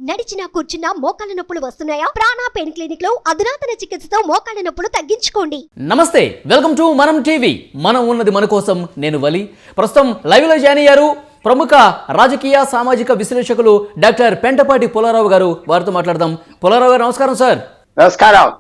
నడిచినా కూర్చున్నా మోకాళ్ళ నొప్పులు వస్తున్నాయా? ప్రాణ పెయిన్ క్లినిక్ లో అధునాతన చికిత్సతో మోకాళ్ళ నొప్పులు తగ్గించుకోండి. నమస్తే, వెల్కమ్ టు మనం టీవీ. మనం ఉన్నది మన కోసం. నేను వలి. ప్రస్తుతం లైవ్ లో జాయిన్ అయ్యారు ప్రముఖ రాజకీయ సామాజిక విశ్లేషకులు డాక్టర్ పెంటపాటి పుల్లారావు గారు. వారితో మాట్లాడదాం. పుల్లారావు గారు నమస్కారం సార్. నమస్కారం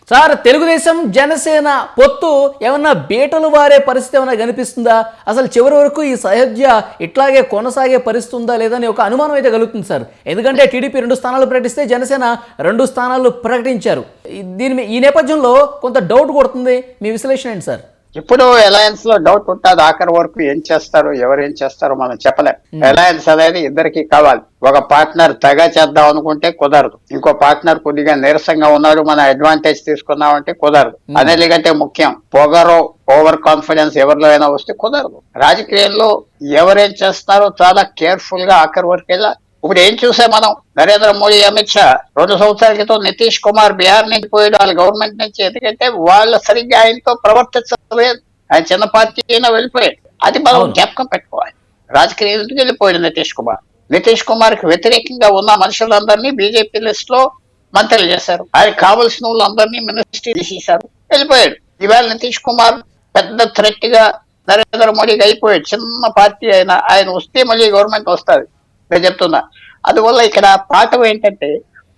సార్, తెలుగుదేశం జనసేన పొత్తు ఏమన్నా బీటలు వారే పరిస్థితి ఏమైనా కనిపిస్తుందా? అసలు చివరి వరకు ఈ సహజ ఇట్లాగే కొనసాగే పరిస్థితి ఉందా లేదని ఒక అనుమానం అయితే కలుగుతుంది సార్. ఎందుకంటే టీడీపీ 2 స్థానాలు ప్రకటిస్తే జనసేన 2 స్థానాలు ప్రకటించారు. ఈ నేపథ్యంలో కొంత డౌట్ కొడుతుంది. మీ విశ్లేషణ ఏంటి సార్? ఇప్పుడు అలయన్స్ లో డౌట్ ఉంటుంది. ఆఖరి వరకు ఏం చేస్తారు, ఎవరు ఏం చేస్తారో మనం చెప్పలేం. అలయన్స్ అనేది ఇద్దరికి కావాలి. ఒక పార్ట్నర్ తెగ చేద్దాం అనుకుంటే కుదరదు, ఇంకో పార్ట్నర్ కొద్దిగా నీరసంగా ఉన్నాడు, మన అడ్వాంటేజ్ తీసుకుందామంటే కుదరదు. అనేది కంటే ముఖ్యం పొగరు, ఓవర్ కాన్ఫిడెన్స్ ఎవరిలో అయినా వస్తే కుదరదు. రాజకీయాల్లో ఎవరేం చేస్తారో చాలా కేర్ఫుల్ గా ఆఖరి వరకు వెళ్ళాలి. ఇప్పుడు ఏం చూసే మనం, నరేంద్ర మోడీ, అమిత్ షా 2 సంవత్సరాల క్రితం నితీష్ కుమార్ బీహార్ నుంచి పోయాడు వాళ్ళ గవర్నమెంట్ నుంచి. ఎందుకంటే వాళ్ళు సరిగ్గా ఆయనతో ప్రవర్తించలేదు. ఆయన చిన్న పార్టీ అయినా వెళ్ళిపోయాడు. అది మనం జ్ఞాపకం పెట్టుకోవాలి. రాజకీయ ఎందుకు వెళ్ళిపోయాడు నితీష్ కుమార్ కి వ్యతిరేకంగా ఉన్న మనుషులందరినీ బీజేపీ లిస్ట్ లో మంత్రులు చేశారు. ఆయనకు కావలసిన వాళ్ళందరినీ మినిస్ట్రీ తీసేశారు, వెళ్ళిపోయాడు. ఇవాళ నితీష్ కుమార్ పెద్ద థ్రెట్ గా నరేంద్ర మోడీకి అయిపోయాడు. చిన్న పార్టీ అయినా ఆయన వస్తే మళ్ళీ గవర్నమెంట్ వస్తుంది నేను చెప్తున్నా. అందువల్ల ఇక్కడ పాఠం ఏంటంటే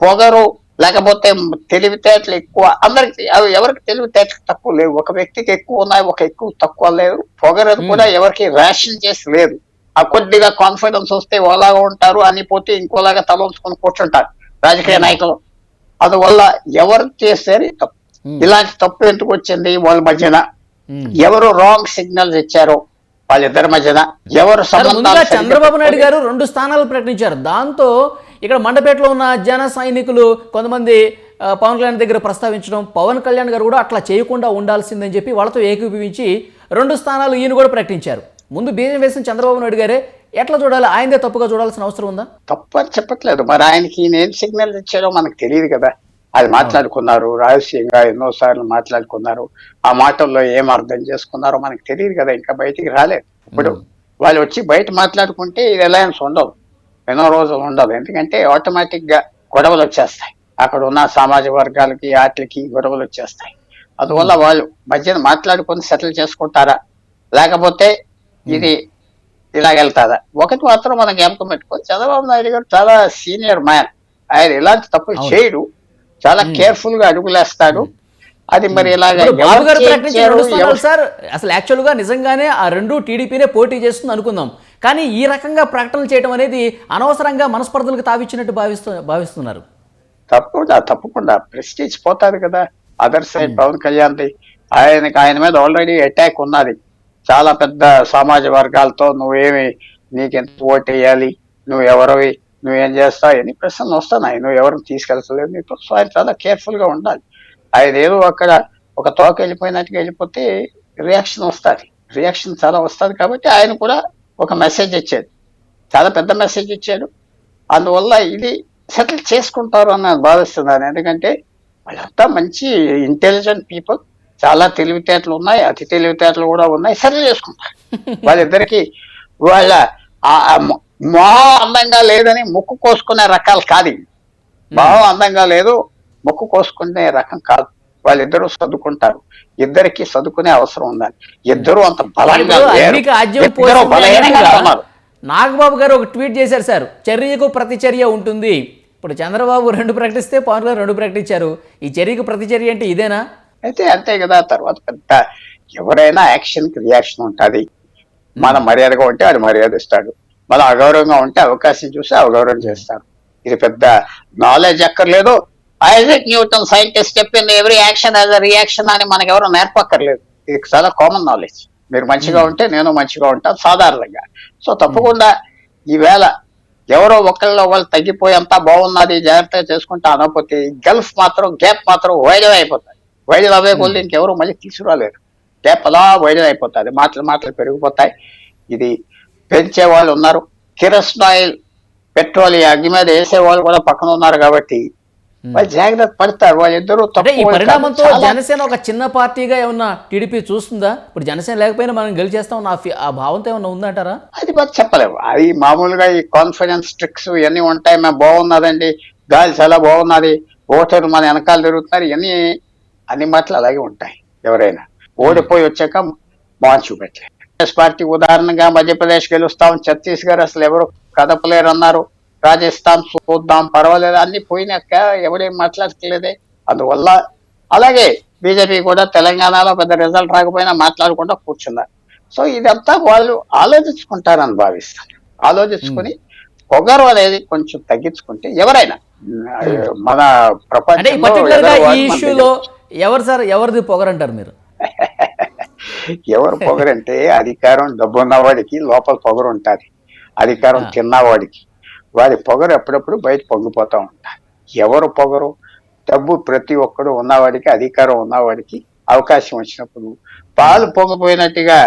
పొగరు లేకపోతే తెలివితేటలు ఎక్కువ అందరికి, అవి ఎవరికి తెలివితేటలు తక్కువ లేవు. ఒక వ్యక్తికి ఎక్కువ ఉన్నాయి, ఒక ఎక్కువ తక్కువ లేవు. పొగరు కూడా ఎవరికి రేషన్ చేసి లేదు. ఆ కొద్దిగా కాన్ఫిడెన్స్ వస్తే ఓలాగా ఉంటారు, అని పోతే ఇంకోలాగా తల ఉంచుకొని కూర్చుంటారు రాజకీయ నాయకులు. అందువల్ల ఎవరు చేసేది తప్పు. ఇలాంటి తప్పు ఎందుకు వచ్చింది వాళ్ళ మధ్యన? ఎవరు రాంగ్ సిగ్నల్స్ ఇచ్చారో వాళ్ళిద్దరి మధ్యన ఎవరు చంద్రబాబు నాయుడు గారు 2 స్థానాలు ప్రకటించారు. దాంతో ఇక్కడ మండపేటలో ఉన్న జన సైనికులు కొంతమంది పవన్ కళ్యాణ్ దగ్గర ప్రస్తావించడం, పవన్ కళ్యాణ్ గారు కూడా అట్లా చేయకుండా ఉండాల్సిందని చెప్పి వాళ్ళతో ఏకీభవించి 2 స్థానాలు ఈయన కూడా ప్రకటించారు. ముందు బీజం వేసిన చంద్రబాబు నాయుడు గారే ఎట్లా చూడాలి? ఆయనదే తప్పుగా చూడాల్సిన అవసరం ఉందా? తప్పు అని చెప్పట్లేదు. మరి ఆయనకి ఏం సిగ్నల్ ఇచ్చారో మనకు తెలియదు కదా. అది మాట్లాడుకున్నారు, రహస్యంగా ఎన్నోసార్లు మాట్లాడుకున్నారు. ఆ మాటల్లో ఏం అర్థం చేసుకున్నారో మనకు తెలియదు కదా, ఇంకా బయటికి రాలేదు. ఇప్పుడు వాళ్ళు వచ్చి బయట మాట్లాడుకుంటే ఇది అలయన్స్ ఉండదు, ఎన్నో రోజులు ఉండదు. ఎందుకంటే ఆటోమేటిక్ గా గొడవలు వచ్చేస్తాయి. అక్కడ ఉన్న సామాజిక వర్గాలకి వాటికి గొడవలు వచ్చేస్తాయి. అందువల్ల వాళ్ళు మధ్యన మాట్లాడుకొని సెటిల్ చేసుకుంటారా, లేకపోతే ఇది ఇలాగెళ్తారా? ఒకటి మాత్రం మనం జ్ఞాపకం పెట్టుకోవాలి, చంద్రబాబు నాయుడు గారు చాలా సీనియర్ మ్యాన్. ఆయన ఇలాంటి తప్పులు చేయడు, చాలా కేర్ఫుల్ గా అడుగులేస్తాడు. అది మరి ఇలాగే సార్, అసలు యాక్చువల్ గా నిజంగానే ఆ 2 టీడీపీనే పోటీ చేస్తుంది అనుకుందాం. కానీ ఈ రకంగా ప్రకటనలు చేయడం అనేది అనవసరంగా మనస్పర్ధలకు తావిచ్చినట్టు భావిస్తున్నారు. తప్పకుండా ప్రెస్టీజ్ పోతాది కదా. అదర్ సైడ్ పవన్ కళ్యాణ్ది ఆయన మీద ఆల్రెడీ అటాక్ ఉన్నది. చాలా పెద్ద సమాజ వర్గాలతో నీకెంత ఓటు వేయాలి, నువ్వు ఎవరివి, నువ్వేం చేస్తావు, ఎన్ని ప్రశ్నలు వస్తున్నాయి, నువ్వు ఎవరిని తీసుకెళ్తలేదు నీతో. సో ఆయన చాలా కేర్ఫుల్ గా ఉండాలి. ఆయన ఏదో అక్కడ ఒక తోక వెళ్ళిపోయినట్టుగా వెళ్ళిపోతే రియాక్షన్ వస్తుంది, రియాక్షన్ చాలా వస్తుంది. కాబట్టి ఆయన కూడా ఒక మెసేజ్ ఇచ్చాడు, చాలా పెద్ద మెసేజ్ ఇచ్చాడు. అందువల్ల ఇది సెటిల్ చేసుకుంటారు అని భావిస్తున్నాను. ఎందుకంటే వాళ్ళంతా మంచి ఇంటెలిజెంట్ పీపుల్, చాలా తెలివితేటలు ఉన్నాయి, అతి తెలివితేటలు కూడా ఉన్నాయి, సెటిల్ చేసుకుంటారు. వాళ్ళిద్దరికి వాళ్ళ మొహం అందంగా లేదని ముక్కు కోసుకునే రకాలు కాదు. మొహం అందంగా లేదు, ముక్కు కోసుకునే రకం కాదు. వాళ్ళిద్దరూ చదువుకుంటారు, ఇద్దరికి చదువుకునే అవసరం ఉందని. ఇద్దరు అంత బలంగా నాగబాబు గారు ఒక ట్వీట్ చేశారు సార్, చర్యకు ప్రతిచర్య ఉంటుంది. ఇప్పుడు చంద్రబాబు 2 ప్రకటిస్తే పవన్ గారు 2 ప్రకటించారు. ఈ చర్యకు ప్రతిచర్య అంటే ఇదేనా? అయితే అంతే కదా. తర్వాత పెద్ద ఎవరైనా యాక్షన్ కి రియాక్షన్ ఉంటుంది. మనం మర్యాదగా ఉంటే అది మర్యాద ఇస్తాడు, మనం అగౌరవంగా ఉంటే అవకాశం చూసి అవగౌరవం చేస్తారు. ఇది పెద్ద నాలెడ్జ్ అక్కర్లేదు. ఐజాక్ న్యూటన్ సైంటిస్ట్ చెప్పింది every action as a reaction అని మనకు ఎవరు నేర్పక్కర్లేదు. ఇది చాలా కామన్ నాలెడ్జ్. మీరు మంచిగా ఉంటే నేను మంచిగా ఉంటాను సాధారణంగా. సో తప్పకుండా ఈవేళ ఎవరో ఒకళ్ళు తగ్గిపోయి అంతా బాగున్నది జాగ్రత్తగా చేసుకుంటా అనకపోతే గల్ఫ్ మాత్రం గ్యాప్ మాత్రం వైద్యం అయిపోతుంది. వైద్యం అవే కొద్ది ఇంకెవరు మళ్ళీ తీసుకురాలేరు. గ్యాప్ అలా వైద్యం అయిపోతుంది, మాటలు పెరిగిపోతాయి. ఇది పెంచే వాళ్ళు ఉన్నారు, కిరసనాయిల్ పెట్రోల్ అగ్గి మీద వేసే వాళ్ళు కూడా పక్కన ఉన్నారు. కాబట్టి వాళ్ళు జాగ్రత్త పడతారు. వాళ్ళిద్దరూ అంటే ఈ తక్కువ పరిణామంతో చాలా- జనసేన ఒక చిన్న పార్టీగా ఏమన్నా టీడీపీ చూస్తుందా? ఇప్పుడు జనసేన లేకపోయినా మనం గెలిచేస్తాం ఆ భావంతో ఏమన్నా ఉందంటారా? అది మరి చెప్పలేము. అది మామూలుగా ఈ కాన్ఫిడెన్స్ ట్రిక్స్ ఇవన్నీ ఉంటాయి. మేము బాగున్నదండి, గాలి చాలా బాగున్నది, ఓటర్లు మన వెనకాల తిరుగుతున్నారు, ఇవన్నీ అన్ని మాటలు అలాగే ఉంటాయి. ఎవరైనా ఓడిపోయి వచ్చాక మార్చి చూపెట్టలేదు. కాంగ్రెస్ పార్టీ ఉదాహరణగా మధ్యప్రదేశ్ గెలుస్తాం, ఛత్తీస్గఢ్ అసలు ఎవరు కదపలేరు అన్నారు, రాజస్థాన్ చూద్దాం పర్వాలేదు, అన్ని పోయినాక ఎవడేం మాట్లాడట్లేదే. అందువల్ల అలాగే బీజేపీ కూడా తెలంగాణలో పెద్ద రిజల్ట్ రాకపోయినా మాట్లాడకుండా కూర్చున్నారు. సో ఇదంతా వాళ్ళు ఆలోచించుకుంటారని భావిస్తాను. ఆలోచించుకుని పొగరు అనేది కొంచెం తగ్గించుకుంటే ఎవరైనా మన అంటే ఈ పర్టికులర్ గా ఈ ఇష్యూలో ఎవరిది పొగరంటారు మీరు? ఎవరు పొగరంటే అధికారం డబ్బు ఉన్నవాడికి లోపల పొగరు ఉంటుంది, అధికారం తిన్నవాడికి వాడి పొగరు ఎప్పుడప్పుడు బయట పొంగిపోతూ ఉంటారు. ఎవరు పొగరు? డబ్బు ప్రతి ఒక్కడు ఉన్నవాడికి, అధికారం ఉన్నవాడికి అవకాశం వచ్చినప్పుడు పాలు పొంగిపోయినట్టుగా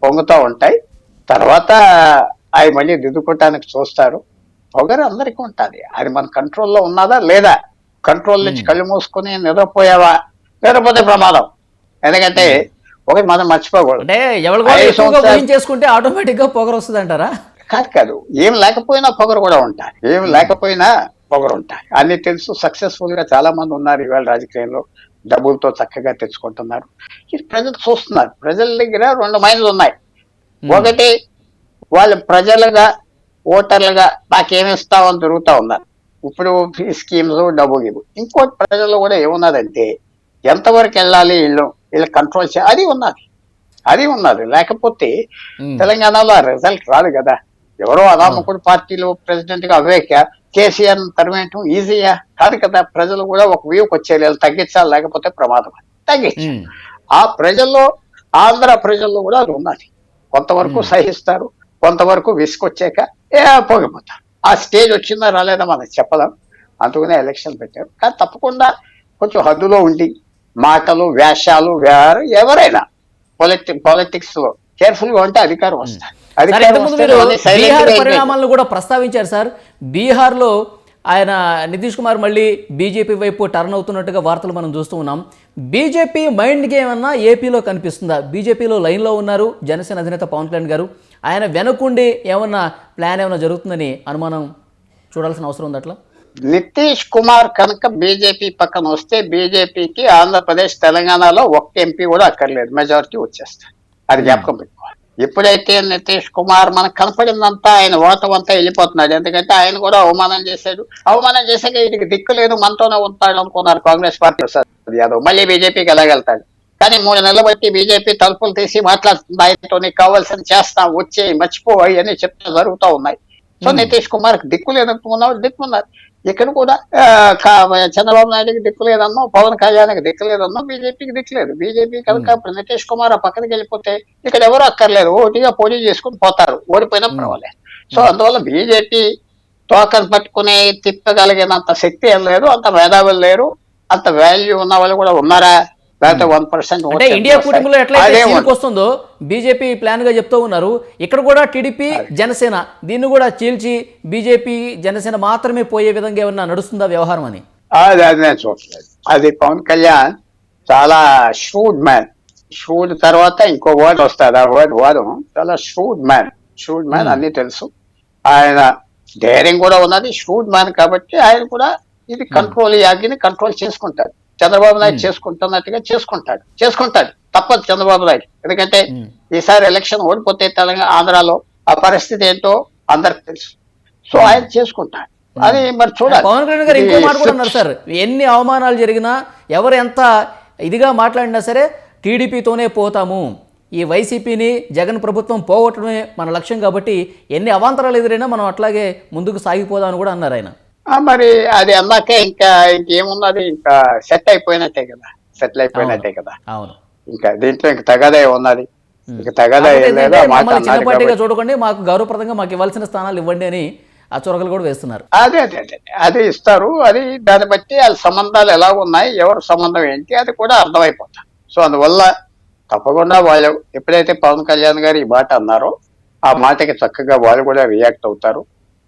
పొంగుతూ ఉంటాయి. తర్వాత అవి మళ్ళీ దిద్దుకోవటానికి చూస్తారు. పొగరు అందరికీ ఉంటుంది. అది మన కంట్రోల్లో ఉన్నదా లేదా? కంట్రోల్ నుంచి కళ్ళు మూసుకొని నిద్రపోయావా, నిద్రపోతే ప్రమాదం. ఎందుకంటే ఒకటి మనం మర్చిపోకూడదు, అంటే ఎవరు చేసుకుంటే ఆటోమేటిక్ గా పొగరు వస్తుంది అంటారా? కాదు, ఏం లేకపోయినా పొగరు కూడా ఉంటాయి, ఏం లేకపోయినా పొగరు ఉంటాయి. అన్ని తెలుసు. సక్సెస్ఫుల్ గా చాలా మంది ఉన్నారు ఇవాళ రాజకీయంలో, డబ్బులతో చక్కగా తెచ్చుకుంటున్నారు. ఇది ప్రజలు చూస్తున్నారు. ప్రజల దగ్గర రెండు మైండ్లు ఉన్నాయి. ఒకటి వాళ్ళు ప్రజలుగా ఓటర్లుగా నాకేమిస్తామని తిరుగుతూ ఉన్నారు. ఇప్పుడు స్కీమ్స్ డబ్బు గివ్వు. ఇంకోటి ప్రజలు కూడా ఏమున్నదంటే ఎంతవరకు వెళ్ళాలి, వీళ్ళు కంట్రోల్ అది ఉన్నది. లేకపోతే తెలంగాణలో ఆ రిజల్ట్ రాదు కదా. ఎవరో అనామకుడు పార్టీలో ప్రెసిడెంట్ గా అవేక కేసీఆర్ తరిమేయటం ఈజీయా కాదు కదా. ప్రజలు కూడా ఒక వ్యూకి వచ్చేయాలి, తగ్గించాలి, లేకపోతే ప్రమాదం. తగ్గించాలి. ఆ ప్రజల్లో, ఆంధ్ర ప్రజల్లో కూడా అది ఉన్నది. కొంతవరకు సహిస్తారు, కొంతవరకు విసుకొచ్చాక పోగిపోతారు. ఆ స్టేజ్ వచ్చిందా రాలేదా మనకు చెప్పలేం. అందుకనే ఎలక్షన్ పెట్టారు. కానీ తప్పకుండా కొంచెం హద్దులో ఉండి మాటలు, వేషాలు, ఎవరైనా పాలిటిక్స్ లో కేర్ఫుల్ గా ఉంటే అధికారం వస్తారు. బీహార్ పరిణామాలను కూడా ప్రస్తావించారు సార్. బీహార్ లో ఆయన నితీష్ కుమార్ మళ్ళీ బీజేపీ వైపు టర్న్ అవుతున్నట్టుగా వార్తలు మనం చూస్తూ ఉన్నాం. బీజేపీ మైండ్ గేమ్ అన్నా ఏపీలో కనిపిస్తుందా? బీజేపీలో లైన్లో ఉన్నారు జనసేన అధినేత పవన్ కళ్యాణ్ గారు. ఆయన వెనకుండి ఏమన్నా ప్లాన్ ఏమన్నా జరుగుతుందని అనుమానం చూడాల్సిన అవసరం ఉంది అట్లా? నితీష్ కుమార్ కనుక బీజేపీ పక్కన వస్తే బీజేపీకి ఆంధ్రప్రదేశ్, తెలంగాణలో ఒక్క ఎంపీ కూడా అక్కర్లేదు, మెజారిటీ వచ్చేస్తారు. అది జ్ఞాపకం పెట్టుకోవాలి. ఎప్పుడైతే నితీష్ కుమార్ మనకు కనపడిందంతా ఆయన ఓటం అంతా వెళ్ళిపోతున్నాడు. ఎందుకంటే ఆయన కూడా అవమానం చేశాక వీటికి దిక్కు లేదు, మనతోనే ఉంటాడు అనుకున్నారు కాంగ్రెస్ పార్టీ. యాదవ్ మళ్ళీ బీజేపీకి ఎలాగెళ్తాడు? కానీ 3 నెలలు బట్టి బీజేపీ తలుపులు తీసి మాట్లాడుతుంది. ఆయనతో నీకు కావాల్సిన చేస్తాం, వచ్చే మర్చిపో అని చెప్తే జరుగుతూ ఉన్నాయి. సో నితీష్ కుమార్ దిక్కు లేదనుకున్నాడు, దిక్కున్నారు. ఇక్కడ కూడా చంద్రబాబు నాయుడుకి దిక్కు లేదన్నో, పవన్ కళ్యాణ్కి దిక్కు లేదన్నో, బీజేపీకి దిక్కులేదు. బీజేపీ కనుక నితీష్ కుమార్ ఆ పక్కనకి వెళ్ళిపోతే ఇక్కడ ఎవరు అక్కర్లేదు, ఓటిగా పోటీ చేసుకుని పోతారు, ఓడిపోయినా పర్వాలేదు. సో అందువల్ల బీజేపీ తోకను పట్టుకుని తిప్పగలిగినంత శక్తి ఏం లేదు, అంత మేధావులు లేరు, అంత వాల్యూ ఉన్న వాళ్ళు కూడా ఉన్నారా? లేకపోతే 1% అంటే ఇండియా కూటమిలో ఎట్లయితే వస్తుందో బీజేపీ ప్లాన్ గా చెప్తూ ఉన్నారు. ఇక్కడ కూడా టీడీపీ, జనసేన దీన్ని కూడా చీల్చి బీజేపీ, జనసేన మాత్రమే పోయే విధంగా ఏమన్నా నడుస్తుందా వ్యవహారం అని? అది నేను చూడలేదు. అది పవన్ కళ్యాణ్ చాలా షూడ్ మ్యాన్. షూడ్ తర్వాత ఇంకో వర్డ్ వస్తుంది, ఆ వాదం చాలా షూడ్ మ్యాన్ అన్ని తెలుసు. ఆయన ధైర్యం కూడా ఉన్నది, షూడ్ మ్యాన్. కాబట్టి ఆయన కూడా ఇది కంట్రోల్, యాగిని కంట్రోల్ చేసుకుంటాడు. చంద్రబాబు నాయుడు చేసుకుంటున్నట్టుగా చేసుకుంటాడు. తప్పదు చంద్రబాబు నాయుడు. ఎందుకంటే ఈసారి ఎలక్షన్ ఓడిపోతే తెలంగాణ, ఆంధ్రాలో ఆ పరిస్థితి ఏంటో అందరికి తెలుసు. సో ఆయన చేసుకుంటాడు. అది మరి చూడాలి. పవన్ కళ్యాణ్ గారు ఇంకో మాట కూడా అన్నారు సార్, ఎన్ని అవమానాలు జరిగినా, ఎవరు ఎంత ఇదిగా మాట్లాడినా సరే టీడీపీతోనే పోతాము, ఈ వైసీపీని, జగన్ ప్రభుత్వం పోగొట్టడమే మన లక్ష్యం, కాబట్టి ఎన్ని అవాంతరాలు ఎదురైనా మనం అట్లాగే ముందుకు సాగిపోదామని కూడా అన్నారు ఆయన. మరి అది అన్నాకే ఇంకేమున్నది, ఇంకా సెటిల్ అయిపోయినట్టే కదా. అవును. ఇంకా దీంట్లో ఇంక తగదే ఉన్నది, ఇంక తగదే చిన్న పార్టీగా చూడకండి, మాకు గౌరవప్రదంగా మాకు ఇవ్వాల్సిన స్థానాలు ఇవ్వండి అని ఆ చొరకలు కూడా వేస్తున్నారు. అదే ఇస్తారు. అది దాన్ని బట్టి వాళ్ళ సంబంధాలు ఎలా ఉన్నాయి, ఎవరి సంబంధం ఏంటి, అది కూడా అర్థమైపోతాయి. సో అందువల్ల తప్పకుండా వాళ్ళు ఎప్పుడైతే పవన్ కళ్యాణ్ గారు ఈ మాట అన్నారో ఆ మాటకి చక్కగా వాళ్ళు కూడా రియాక్ట్ అవుతారు.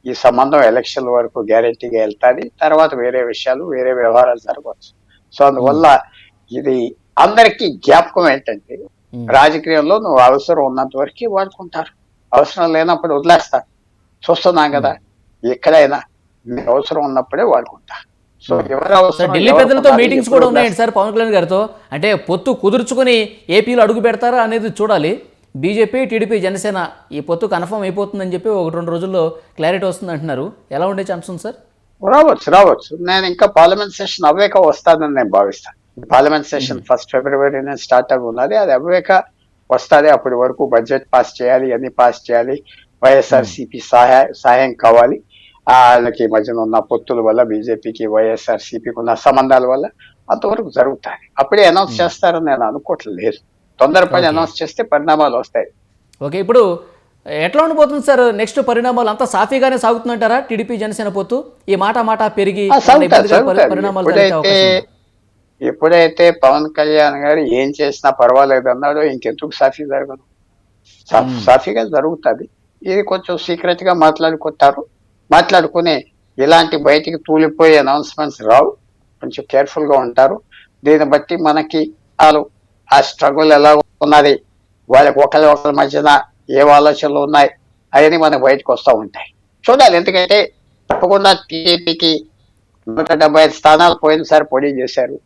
ఈ సంబంధం ఎలక్షన్ వరకు గ్యారెంటీగా వెళ్తాది. తర్వాత వేరే విషయాలు వేరే వ్యవహారాలు జరగవచ్చు. సో అందువల్ల ఇది అందరికీ జ్ఞాపకం ఏంటంటే రాజకీయంలో నువ్వు అవసరం ఉన్నంత వరకు వాడుకుంటారు, అవసరం లేనప్పుడు వదిలేస్తారు. చూస్తున్నాం కదా ఎక్కడైనా మీకు అవసరం ఉన్నప్పుడే వాడుకుంటా. సో ఎవరు సార్ అవసరం ఢిల్లీ ఎవరికి పెద్దలతో ఉండాలి, మీటింగ్స్ ఎప్పుడు కూడా ఉన్నాయండి వదిలేస్తారు. సార్ పవన్ కళ్యాణ్ గారితో. అంటే పొత్తు కుదుర్చుకుని ఏపీలో అడుగు పెడతారా అనేది చూడాలి. బీజేపీ టీడీపీ జనసేన ఈ పొత్తు కన్ఫర్మ్ అయిపోతుందని చెప్పి 1-2 రోజుల్లో క్లారిటీ వస్తుంది అంటున్నారు. ఎలా ఉండే ఛాన్స్ ఉంది సార్? రావచ్చు. నేను ఇంకా పార్లమెంట్ సెషన్ అవ్వేక వస్తానని నేను భావిస్తాను. పార్లమెంట్ సెషన్ 1 ఫిబ్రవరి స్టార్ట్ అవి ఉన్నది, అది అవ్వేక వస్తుంది. అప్పటి వరకు బడ్జెట్ పాస్ చేయాలి, అన్ని పాస్ చేయాలి. వైఎస్ఆర్సీపీ సహాయం కావాలి. వాళ్ళకి మధ్యన ఉన్న పొత్తుల వల్ల బీజేపీకి వైఎస్ఆర్సీపీకి ఉన్న సంబంధాల వల్ల అంతవరకు జరుగుతాయి. అప్పుడే అనౌన్స్ చేస్తారని నేను అనుకోవట్లేదు. తొందరపడి అనౌన్స్ చేస్తే పరిణామాలు వస్తాయి. ఓకే, ఇప్పుడు ఎట్లా ఉండిపోతుంది సార్ నెక్స్ట్ పరిణామాలు? అంతా సాఫీగానే సాగుతుందంటారా టీడీపీ జనసేన పొత్తు? ఈ మాట పెరిగి పరిణామాలు జరిగే అవకాశం ఉందా? ఎప్పుడైతే పవన్ కళ్యాణ్ గారు ఏం చేసినా పర్వాలేదు అన్నాడో ఇంకెందుకు సాఫీ జరగదు? సాఫీగా జరుగుతుంది. ఇది కొంచెం సీక్రెట్ గా మాట్లాడుకుని ఇలాంటి బయటికి తూలిపోయే అనౌన్స్మెంట్స్ రావు. కొంచెం కేర్ఫుల్ గా ఉంటారు. దీన్ని బట్టి మనకి వాళ్ళు ఆ స్ట్రగుల్ ఎలా ఉన్నది, వాళ్ళకి ఒకరి మధ్యన ఏ ఆలోచనలు ఉన్నాయి అవన్నీ మనకు బయటకు వస్తూ ఉంటాయి. చూడాలి. ఎందుకంటే తప్పకుండా టీడీపీకి 175 స్థానాలు పోయినసారి పోటీ చేశారు.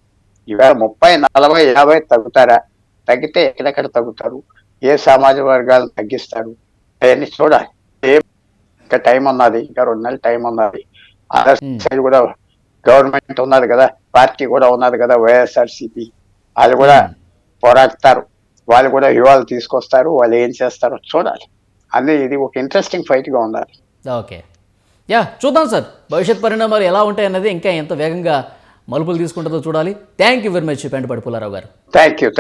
ఈవేళ 30, 40, 50 తగ్గుతారా? తగ్గితే ఎక్కడెక్కడ తగ్గుతారు, ఏ సామాజిక వర్గాలు తగ్గిస్తారు అవన్నీ చూడాలి. ఇంకా టైం ఉన్నది, ఇంకా 2 నెలలు టైం ఉన్నది. అదర్ సైడ్ కూడా గవర్నమెంట్ ఉన్నది కదా, పార్టీ కూడా ఉన్నది కదా వైఎస్ఆర్సీపీ, వాళ్ళు కూడా పోరాడతారు, వాళ్ళు కూడా వ్యూహాలు తీసుకొస్తారు. వాళ్ళు ఏం చేస్తారో చూడాలి. అదే ఇది ఒక ఇంట్రెస్టింగ్ ఫైట్ గా ఉండాలి. ఓకే, చూద్దాం సార్ భవిష్యత్ పరిణామాలు ఎలా ఉంటాయి అన్నది ఇంకా ఎంత వేగంగా మలుపులు తీసుకుంటుందో చూడాలి. Thank you very much Pentapati Pullarao గారు. Thank you.